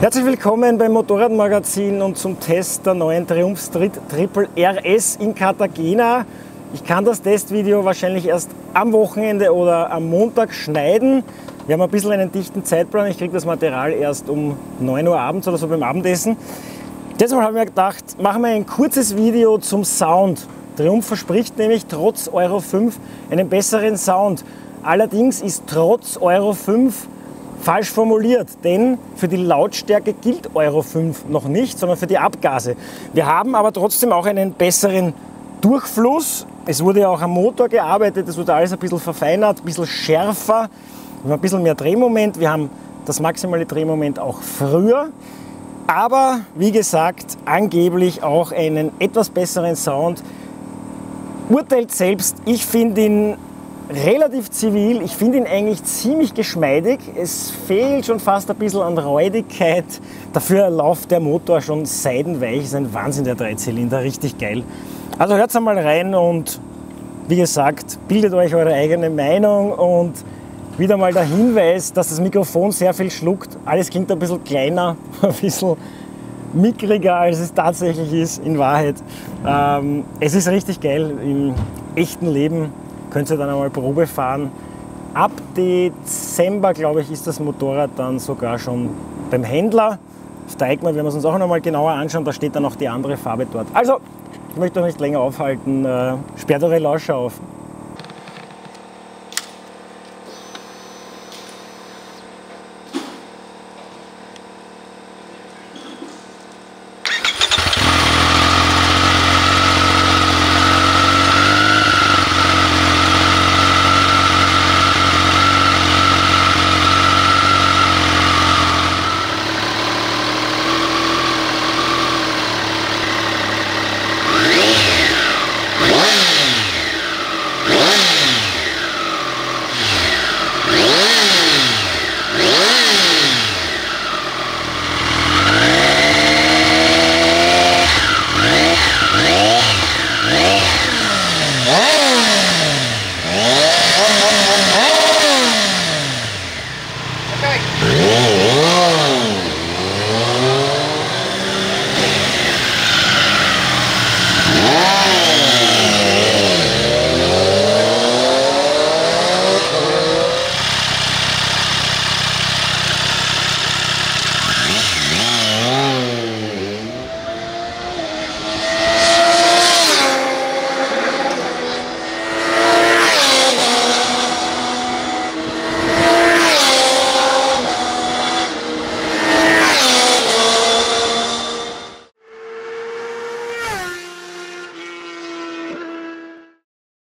Herzlich willkommen beim Motorradmagazin und zum Test der neuen Triumph Street Triple RS in Cartagena. Ich kann das Testvideo wahrscheinlich erst am Wochenende oder am Montag schneiden. Wir haben ein bisschen einen dichten Zeitplan. Ich kriege das Material erst um 9 Uhr abends oder so beim Abendessen. Deshalb habe ich mir gedacht, machen wir ein kurzes Video zum Sound. Triumph verspricht nämlich trotz Euro 5 einen besseren Sound. Allerdings ist trotz Euro 5 falsch formuliert, denn für die Lautstärke gilt Euro 5 noch nicht, sondern für die Abgase. Wir haben aber trotzdem auch einen besseren Durchfluss. Es wurde ja auch am Motor gearbeitet, es wurde alles ein bisschen verfeinert, ein bisschen schärfer. Wir haben ein bisschen mehr Drehmoment, wir haben das maximale Drehmoment auch früher. Aber wie gesagt, angeblich auch einen etwas besseren Sound. Urteilt selbst, ich finde ihn relativ zivil, ich finde ihn eigentlich ziemlich geschmeidig. Es fehlt schon fast ein bisschen an Räudigkeit. Dafür läuft der Motor schon seidenweich, ist ein Wahnsinn, der Dreizylinder, richtig geil. Also hört einmal rein und wie gesagt, bildet euch eure eigene Meinung und wieder mal der Hinweis, dass das Mikrofon sehr viel schluckt. Alles klingt ein bisschen kleiner, ein bisschen mickriger, als es tatsächlich ist in Wahrheit. Es ist richtig geil im echten Leben. Könnt ihr dann einmal Probe fahren. Ab Dezember, glaube ich, ist das Motorrad dann sogar schon beim Händler. Auf der EICMA werden wir es uns auch noch mal genauer anschauen. Da steht dann auch die andere Farbe dort. Also, ich möchte euch nicht länger aufhalten. Sperrt eure Lauscher auf.